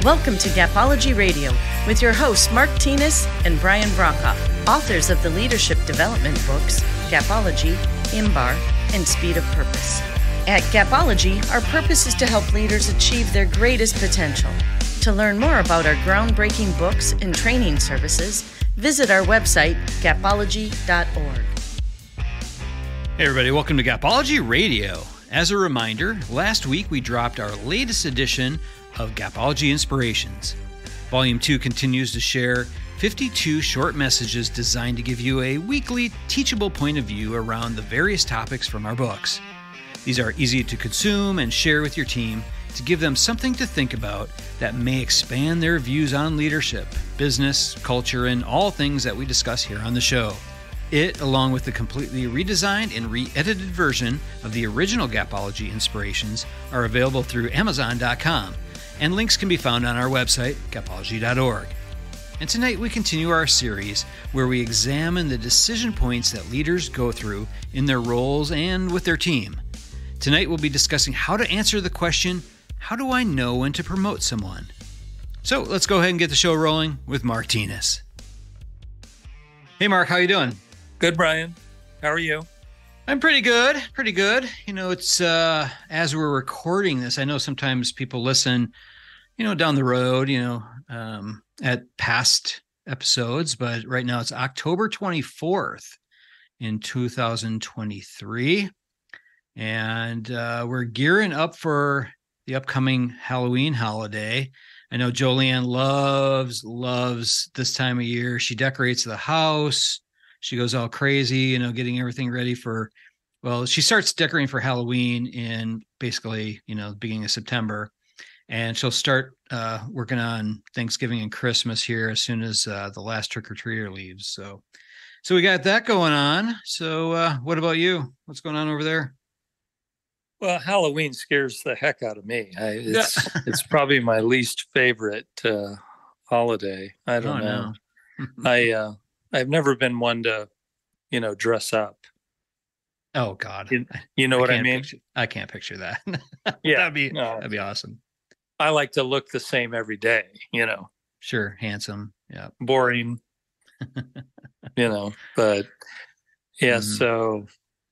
Welcome to Gapology Radio with your hosts Mark Tinas and Brian Brockhoff, authors of the leadership development books Gapology, Imbar, and Speed of Purpose. At Gapology, our purpose is to help leaders achieve their greatest potential. To learn more about our groundbreaking books and training services, visit our website, gapology.org. Hey everybody, welcome to Gapology Radio. As a reminder, last week we dropped our latest edition of Gapology Inspirations. Volume 2 continues to share 52 short messages designed to give you a weekly teachable point of view around the various topics from our books. These are easy to consume and share with your team to give them something to think about that may expand their views on leadership, business, culture, and all things that we discuss here on the show. It, along with the completely redesigned and re-edited version of the original Gapology Inspirations, are available through Amazon.com, and links can be found on our website, gapology.org. And tonight we continue our series where we examine the decision points that leaders go through in their roles and with their team. Tonight we'll be discussing how to answer the question, how do I know when to promote someone? So let's go ahead and get the show rolling with Mark Tinas. Hey Mark, how you doing? Good, Brian. How are you? I'm pretty good. You know, it's as we're recording this, I know sometimes people listen, down the road, at past episodes, but right now it's October 24th in 2023. And we're gearing up for the upcoming Halloween holiday. I know Jolene loves this time of year. She decorates the house. She goes all crazy, getting everything ready she starts decorating for Halloween in basically, the beginning of September. And she'll start working on Thanksgiving and Christmas here as soon as the last trick-or-treater leaves. So we got that going on. So what about you? What's going on over there? Well, Halloween scares the heck out of me. It's probably my least favorite holiday. I don't know. I've never been one to, dress up. Oh God. You know what I mean? I can't picture that. Yeah. That'd be awesome. I like to look the same every day, Sure. Handsome. Yeah. Boring, but yeah. So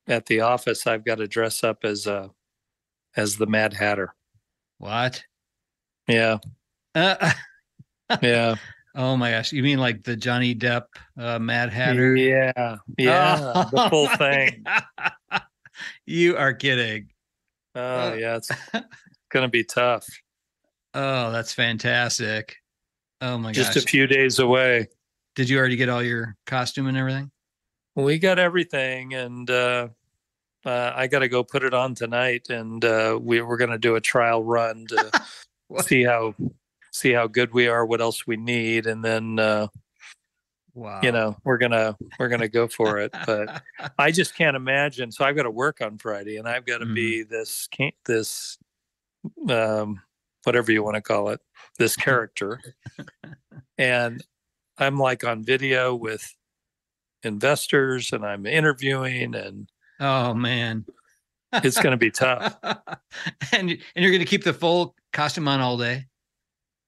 at the office, I've got to dress up as the Mad Hatter. What? Yeah. Yeah. Oh my gosh. You mean like the Johnny Depp Mad Hatter? Yeah. The full thing. You are kidding. Oh, yeah. It's going to be tough. Oh, that's fantastic. Oh my gosh. Just a few days away. Did you already get all your costume and everything? We got everything, and I got to go put it on tonight, and we're going to do a trial run to see how good we are, what else we need, and then wow. We're gonna go for it. But I just can't imagine. So I've got to work on Friday, and I've got to be this whatever you want to call it, this character, and I'm like on video with investors, and I'm interviewing, and oh man, it's going to be tough. And you're going to keep the full costume on all day.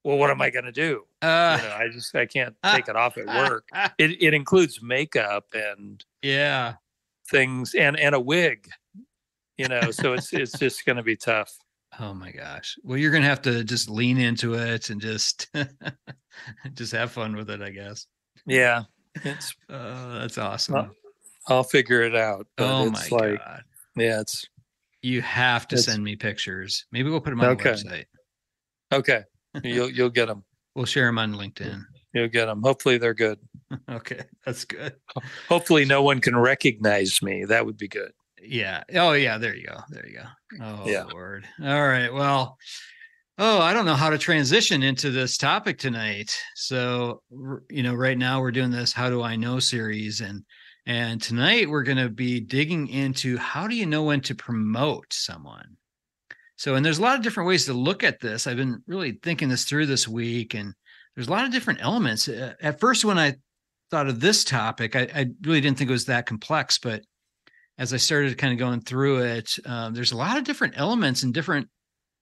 Well, what am I going to do? I can't take it off at work. It includes makeup and things and a wig, so it's just going to be tough. Oh my gosh. Well, you're going to have to just lean into it and just have fun with it, I guess. Yeah. That's awesome. I'll figure it out. Oh my God. Yeah, you have to send me pictures. Maybe we'll put them on the website. Okay. You'll get them. We'll share them on LinkedIn. You'll get them. Hopefully they're good. Okay. That's good. Hopefully no one can recognize me. That would be good. Yeah. Oh yeah. There you go. Oh yeah. Lord. All right. Well, I don't know how to transition into this topic tonight. So, right now we're doing this How Do I Know series. And tonight we're going to be digging into how do you know when to promote someone? So, and there's a lot of different ways to look at this. I've been really thinking this through this week, and there's a lot of different elements. At first, when I thought of this topic, I really didn't think it was that complex, but as I started kind of going through it, there's a lot of different elements and different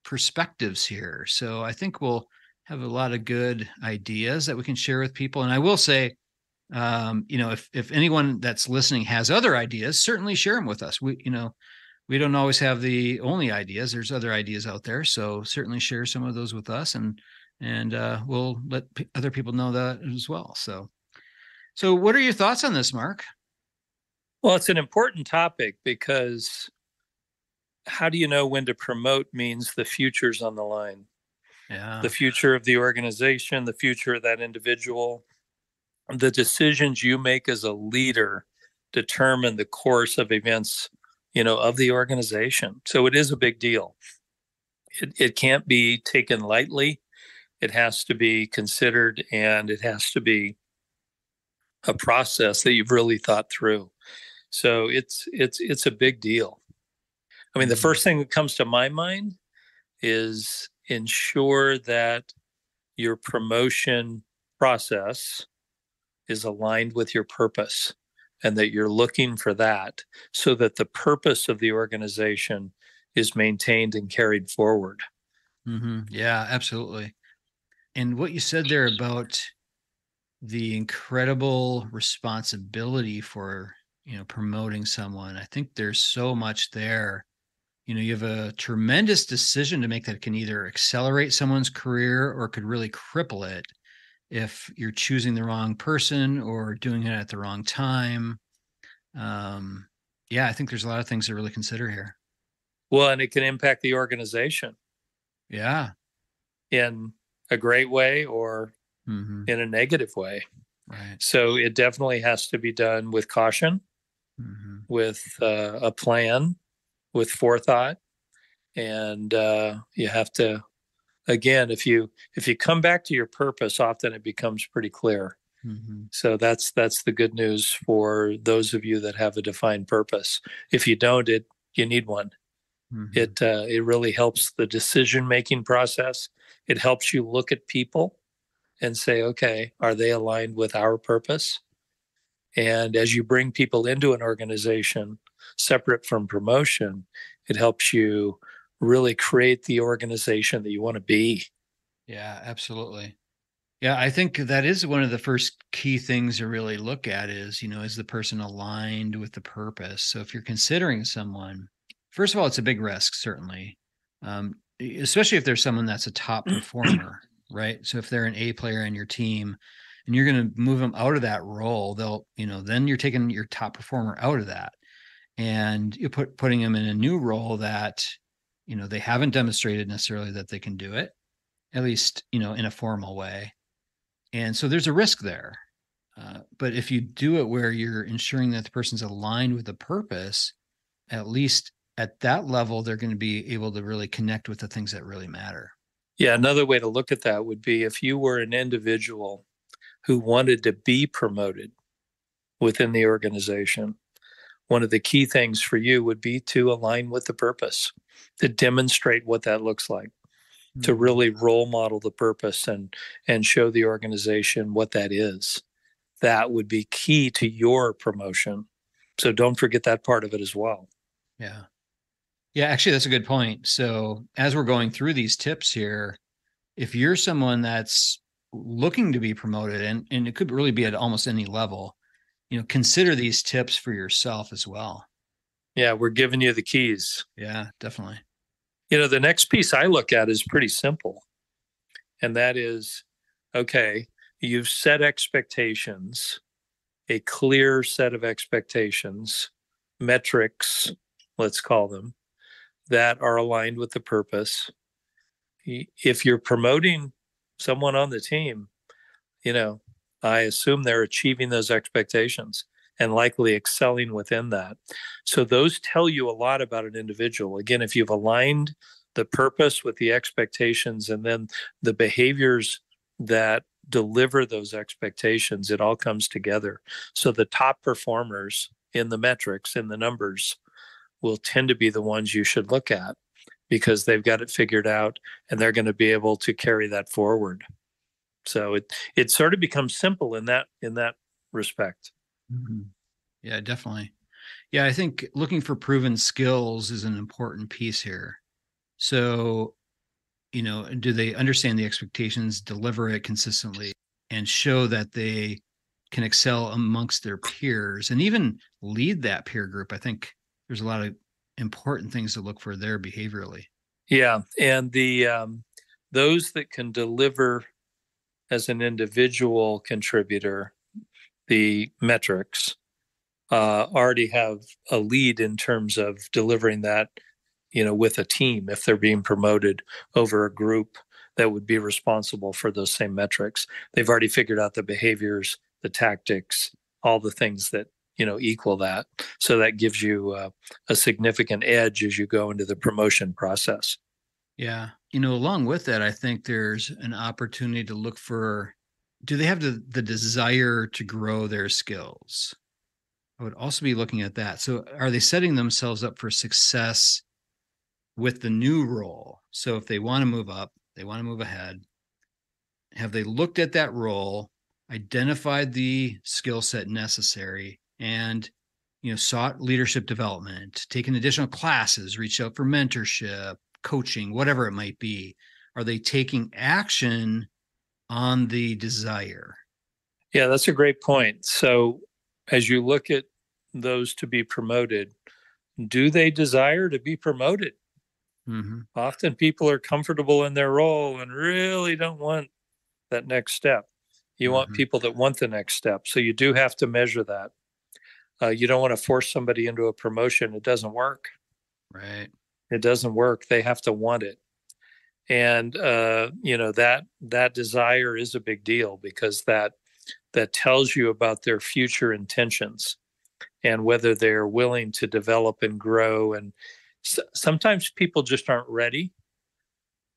perspectives here. So I think we'll have a lot of good ideas that we can share with people. And I will say, if anyone that's listening has other ideas, certainly share them with us. We don't always have the only ideas. There's other ideas out there. So certainly share some of those with us, and we'll let other people know that as well. So what are your thoughts on this, Mark? Well, it's an important topic because how do you know when to promote means the future's on the line? Yeah. The future of the organization, the future of that individual, the decisions you make as a leader determine the course of events, of the organization. So it is a big deal. It can't be taken lightly. It has to be considered, and it has to be a process that you've really thought through. So it's a big deal. I mean, the first thing that comes to my mind is ensure that your promotion process is aligned with your purpose, and that you're looking for that so that the purpose of the organization is maintained and carried forward. Mm-hmm. Yeah, absolutely. And what you said there about the incredible responsibility for, promoting someone, I think there's so much there. You have a tremendous decision to make that can either accelerate someone's career or could really cripple it if you're choosing the wrong person or doing it at the wrong time. I think there's a lot of things to really consider here. Well, and it can impact the organization. Yeah. In a great way or in a negative way. Right. So it definitely has to be done with caution, with a plan, with forethought. And you have to, again, if you come back to your purpose, often it becomes pretty clear. So that's the good news for those of you that have a defined purpose. If you don't, you need one. It really helps the decision-making process. It helps you look at people and say, okay, are they aligned with our purpose? And as you bring people into an organization separate from promotion, it helps you really create the organization that you want to be. Yeah, absolutely. Yeah, I think that is one of the first key things to really look at is, is the person aligned with the purpose? So if you're considering someone, first of all, it's a big risk, certainly, especially if there's someone that's a top performer, right? So if they're an A player in your team and you're going to move them out of that role, then you're taking your top performer out of that, and you're putting them in a new role that, they haven't demonstrated necessarily that they can do it, at least, in a formal way. And so there's a risk there. But if you do it where you're ensuring that the person's aligned with the purpose, at least at that level, they're going to be able to really connect with the things that really matter. Yeah, another way to look at that would be if you were an individual who wanted to be promoted within the organization, one of the key things for you would be to align with the purpose, to demonstrate what that looks like, to really role model the purpose and show the organization what that is. That would be key to your promotion. So don't forget that part of it as well. Yeah. Yeah, actually, that's a good point. So as we're going through these tips here, if you're someone that's looking to be promoted, and it could really be at almost any level, consider these tips for yourself as well. Yeah, we're giving you the keys. Yeah, definitely. The next piece I look at is pretty simple. And that is, okay, you've set expectations, a clear set of expectations, metrics, let's call them, that are aligned with the purpose. If you're promoting someone on the team, I assume they're achieving those expectations and likely excelling within that. So those tell you a lot about an individual. Again, if you've aligned the purpose with the expectations and then the behaviors that deliver those expectations, it all comes together. So the top performers in the metrics, in the numbers, will tend to be the ones you should look at because they've got it figured out and they're going to be able to carry that forward. So it sort of becomes simple in that respect. Yeah, definitely. Yeah, I think looking for proven skills is an important piece here. So do they understand the expectations, deliver it consistently, and show that they can excel amongst their peers and even lead that peer group? I think there's a lot of important things to look for there behaviorally. Yeah. And those that can deliver as an individual contributor, the metrics, already have a lead in terms of delivering that, with a team if they're being promoted over a group that would be responsible for those same metrics. They've already figured out the behaviors, the tactics, all the things that, equal that. So that gives you a significant edge as you go into the promotion process. Yeah. Along with that, I think there's an opportunity to look for, do they have the desire to grow their skills? I would also be looking at that. So are they setting themselves up for success with the new role? So if they want to move up, they want to move ahead, have they looked at that role, identified the skill set necessary, and sought leadership development, taken additional classes, reached out for mentorship, coaching, whatever it might be? Are they taking action on the desire? Yeah, that's a great point. So as you look at those to be promoted, do they desire to be promoted? Mm-hmm. Often people are comfortable in their role and really don't want that next step. You want people that want the next step. So you do have to measure that. You don't want to force somebody into a promotion. It doesn't work. Right. It doesn't work. They have to want it. And, that desire is a big deal, because that tells you about their future intentions and whether they're willing to develop and grow. And sometimes people just aren't ready.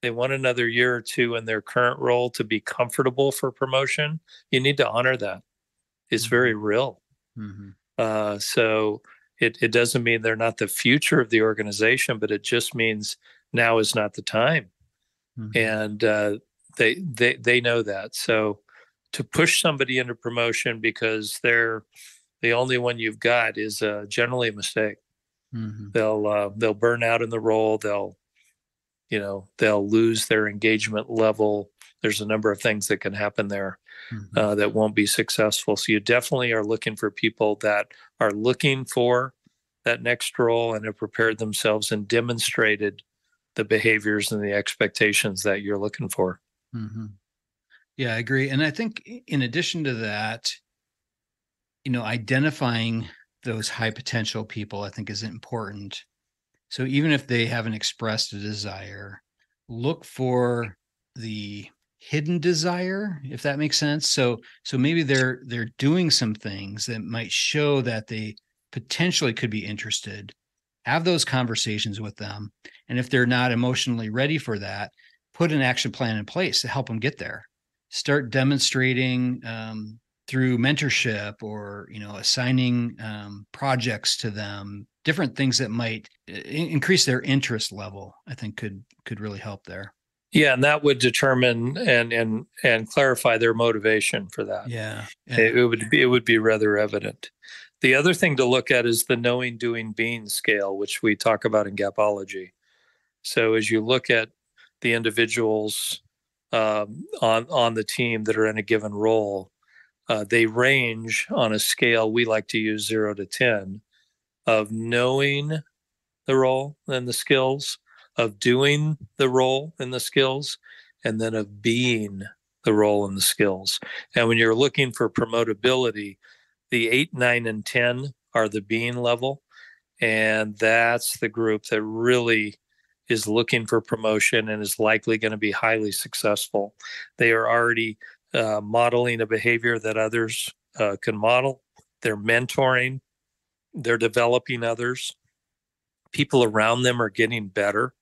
They want another year or two in their current role to be comfortable for promotion. You need to honor that. It's very real. Mm-hmm. So it doesn't mean they're not the future of the organization, but it just means now is not the time. Mm-hmm. And they know that. So to push somebody into promotion because they're the only one you've got is generally a mistake. Mm-hmm. They'll burn out in the role. They'll lose their engagement level. There's a number of things that can happen there that won't be successful. So you definitely are looking for people that are looking for that next role and have prepared themselves and demonstrated the behaviors and the expectations that you're looking for. Mm-hmm. Yeah, I agree. And I think in addition to that, identifying those high potential people, I think, is important. So even if they haven't expressed a desire, look for the hidden desire, if that makes sense. So maybe they're doing some things that might show that they potentially could be interested. Have those conversations with them. And if they're not emotionally ready for that, put an action plan in place to help them get there. Start demonstrating through mentorship or, assigning projects to them, different things that might increase their interest level, I think could really help there. Yeah. And that would determine and clarify their motivation for that. Yeah. It would be rather evident. The other thing to look at is the knowing, doing, being scale, which we talk about in Gapology. So as you look at the individuals on the team that are in a given role, they range on a scale we like to use 0 to 10 of knowing the role and the skills, of doing the role and the skills, and then of being the role and the skills. And when you're looking for promotability, the 8, 9, and 10 are the being level. And that's the group that really is looking for promotion and is likely going to be highly successful. They are already modeling a behavior that others can model. They're mentoring. They're developing others. People around them are getting better.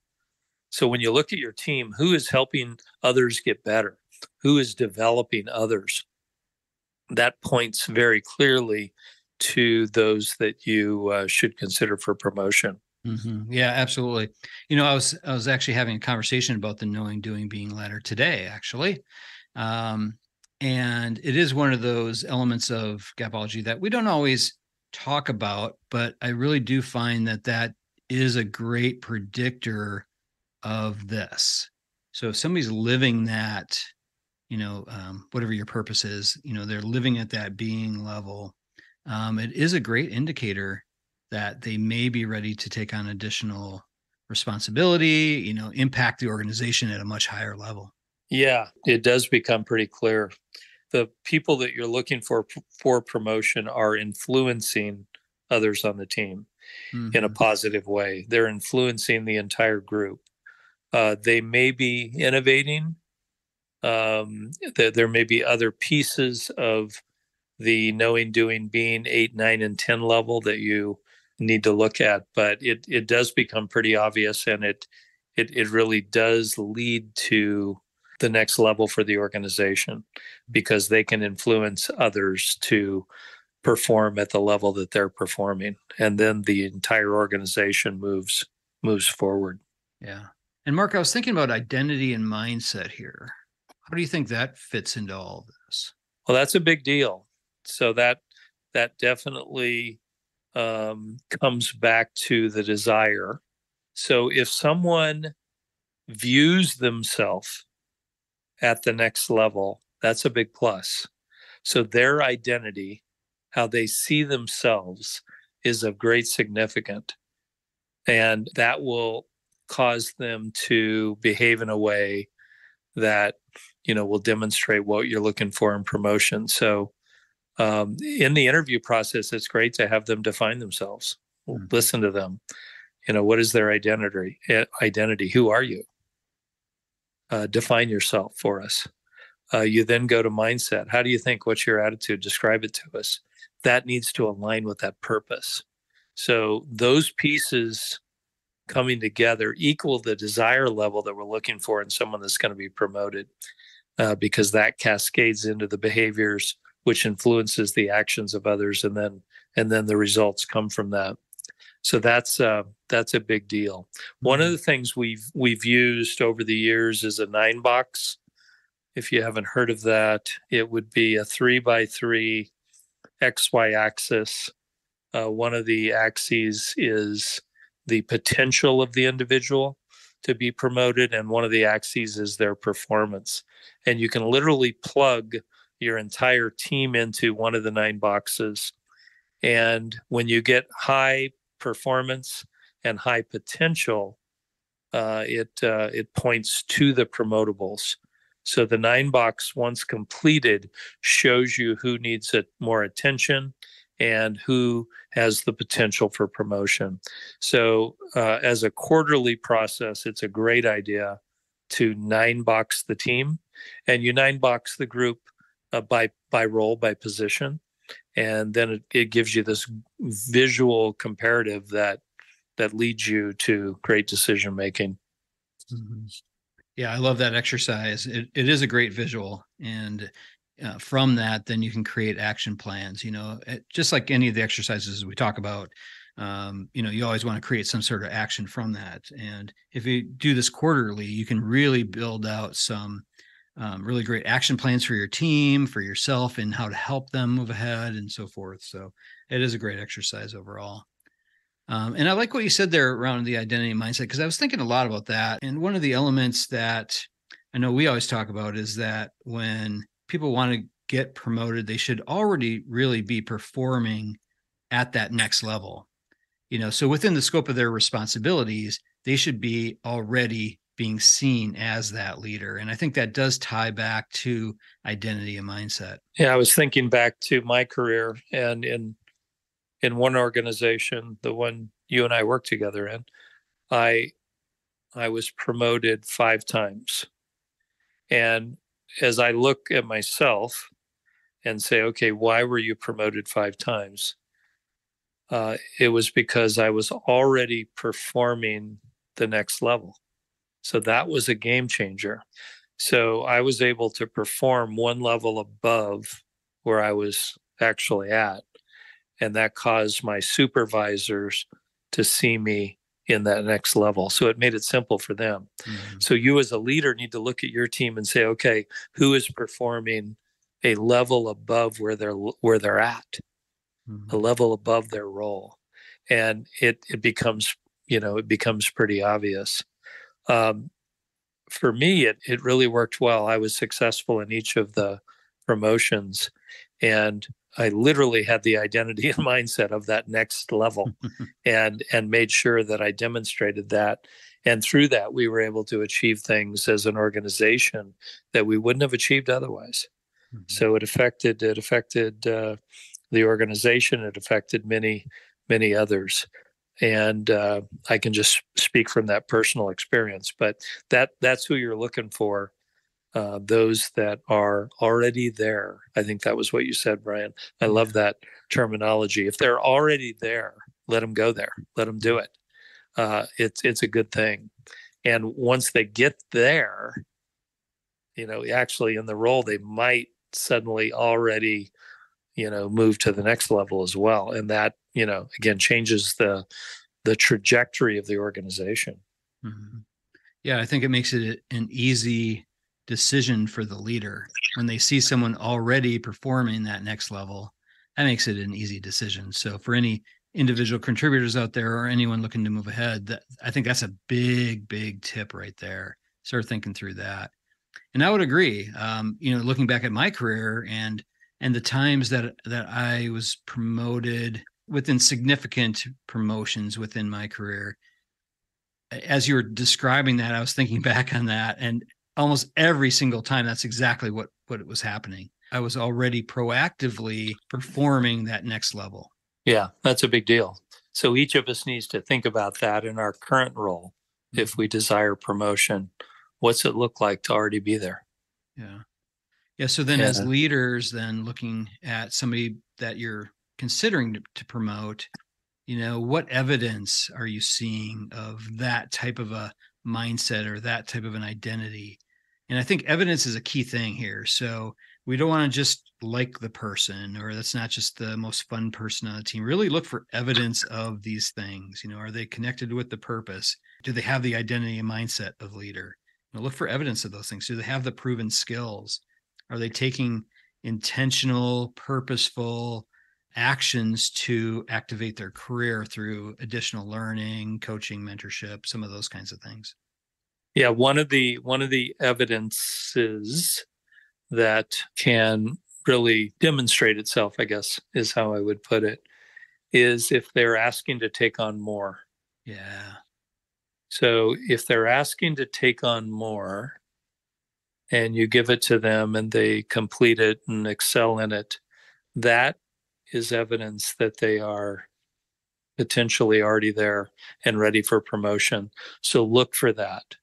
So when you look at your team, who is helping others get better? Who is developing others? That points very clearly to those that you should consider for promotion. Mm-hmm. Yeah, absolutely. I was actually having a conversation about the knowing, doing, being ladder today, actually. And it is one of those elements of Gapology that we don't always talk about, but I really do find that is a great predictor of this. So if somebody's living that, whatever your purpose is, they're living at that being level, it is a great indicator that they may be ready to take on additional responsibility, impact the organization at a much higher level. Yeah, it does become pretty clear. The people that you're looking for promotion are influencing others on the team in a positive way. They're influencing the entire group. They may be innovating. There may be other pieces of the knowing, doing, being 8, 9, and 10 level that you need to look at, but it does become pretty obvious, and it really does lead to the next level for the organization, because they can influence others to perform at the level that they're performing, and then the entire organization moves forward. Yeah. And Mark, I was thinking about identity and mindset here. How do you think that fits into all of this? Well, that's a big deal. So that definitely comes back to the desire. So if someone views themselves at the next level, that's a big plus. So their identity, how they see themselves, is of great significance. And that will cause them to behave in a way that, will demonstrate what you're looking for in promotion. So in the interview process, it's great to have them define themselves. Listen to them. What is their identity? Who are you? Define yourself for us. You then go to mindset. How do you think? What's your attitude? Describe it to us. That needs to align with that purpose. So those pieces coming together equal the desire level that we're looking for in someone that's going to be promoted, because that cascades into the behaviors, which influences the actions of others, and then the results come from that. So that's a big deal. One of the things we've used over the years is a 9-box. If you haven't heard of that, it would be a 3x3 XY axis. One of the axes is the potential of the individual to be promoted, and one of the axes is their performance. And you can literally plug your entire team into one of the 9 boxes. And when you get high performance and high potential, it points to the promotables. So the 9-box, once completed, shows you who needs more attention and who has the potential for promotion. So as a quarterly process, it's a great idea to 9-box the team, and you 9-box the group by role, by position. And then it gives you this visual comparative that leads you to great decision making. Mm-hmm. Yeah, I love that exercise. It is a great visual. And from that, then you can create action plans. Just like any of the exercises we talk about, you always want to create some sort of action from that. And if you do this quarterly, you can really build out some really great action plans for your team, for yourself, and how to help them move ahead and so forth. So it is a great exercise overall. And I like what you said there around the identity mindset, because I was thinking a lot about that. And one of the elements that I know we always talk about is that when people want to get promoted, they should already really be performing at that next level. So within the scope of their responsibilities, they should be already being seen as that leader. And I think that does tie back to identity and mindset. Yeah, I was thinking back to my career, and in one organization, the one you and I worked together in, I was promoted 5 times. And as I look at myself and say, okay, why were you promoted 5 times? It was because I was already performing the next level. So that was a game changer. So I was able to perform one level above where I was actually at. And that caused my supervisors to see me in that next level. So it made it simple for them. Mm-hmm. So you as a leader need to look at your team and say, okay, who is performing a level above where they're at, mm-hmm. a level above their role. And it becomes pretty obvious. for me, it really worked well. I was successful in each of the promotions, and I literally had the identity and mindset of that next level, and made sure that I demonstrated that. And through that, we were able to achieve things as an organization that we wouldn't have achieved otherwise. Mm-hmm. So it affected the organization. It affected many others. And I can just speak from that personal experience. But that's who you're looking for. Those that are already there. I think that was what you said, Brian. I love that terminology. If they're already there, let them go there. Let them do it. It's a good thing. And once they get there, actually in the role, they might suddenly already, move to the next level as well. And that, again, changes the trajectory of the organization. Mm-hmm. Yeah, I think it makes it an easy decision for the leader when they see someone already performing that next level. That makes it an easy decision. So for any individual contributors out there or anyone looking to move ahead, I think that's a big tip right there. Start thinking through that. And I would agree. Looking back at my career and the times that I was promoted within significant promotions within my career, as you were describing that, I was thinking back on that, and almost every single time, that's exactly what was happening. I was already proactively performing that next level. Yeah, that's a big deal. So each of us needs to think about that in our current role. Mm-hmm. If we desire promotion, what's it look like to already be there? Yeah. So then as leaders, then looking at somebody that you're considering to promote, what evidence are you seeing of that type of a mindset or that type of an identity? And I think evidence is a key thing here. So we don't want to just like the person, or that's not just the most fun person on the team. Really look for evidence of these things. Are they connected with the purpose? Do they have the identity and mindset of leader? Look for evidence of those things. Do they have the proven skills? Are they taking intentional, purposeful actions to activate their career through additional learning, coaching, mentorship, some of those kinds of things? Yeah, one of the evidences that can really demonstrate itself, I guess, is how I would put it, is if they're asking to take on more. Yeah. So if they're asking to take on more and you give it to them and they complete it and excel in it, that is evidence that they are potentially already there and ready for promotion. So look for that.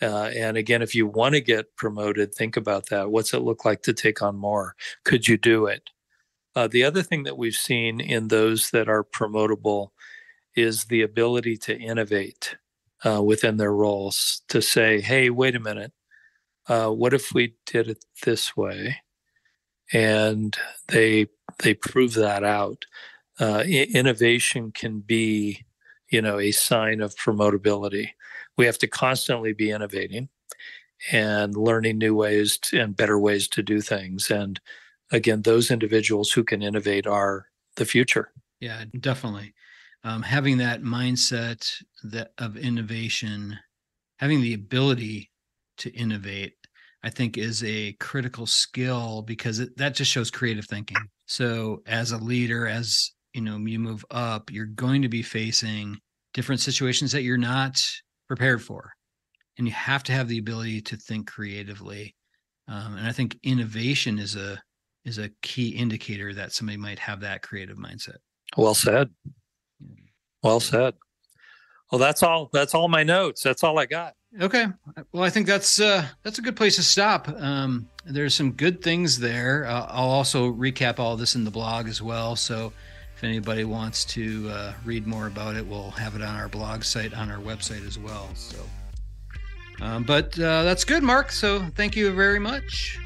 And again, if you want to get promoted, think about that. What's it look like to take on more? Could you do it? The other thing that we've seen in those that are promotable is the ability to innovate within their roles, to say, hey, wait a minute, what if we did it this way? And they prove that out. Innovation can be, a sign of promotability. We have to constantly be innovating and learning new ways and better ways to do things. And again, those individuals who can innovate are the future. Yeah, definitely. Having that mindset of innovation, having the ability to innovate, I think is a critical skill, because that just shows creative thinking. So as a leader, as you move up, you're going to be facing different situations that you're not prepared for. And you have to have the ability to think creatively. And I think innovation is a key indicator that somebody might have that creative mindset. Well said. Well said. Well, that's all my notes. That's all I got. Okay. Well, I think that's a good place to stop. There's some good things there. I'll also recap all this in the blog as well. So if anybody wants to read more about it, we'll have it on our blog site, on our website as well. So, but that's good, Mark. So thank you very much.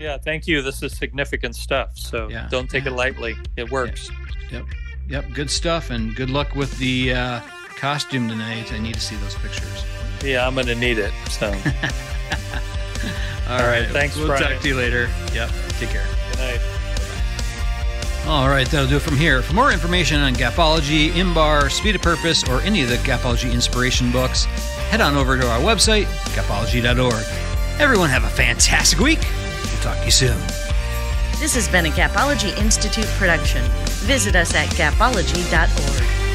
Yeah, thank you. This is significant stuff. So don't take it lightly. It works. Yep. Good stuff. And good luck with the costume tonight. I need to see those pictures. Yeah, I'm going to need it. So. All right. Thanks, Brian. We'll talk to you later. Yep. Take care. Good night. All right, that'll do it from here. For more information on Gapology, IMBAR, Speed of Purpose, or any of the Gapology inspiration books, head on over to our website, gapology.org. Everyone have a fantastic week. We'll talk to you soon. This has been a Gapology Institute production. Visit us at gapology.org.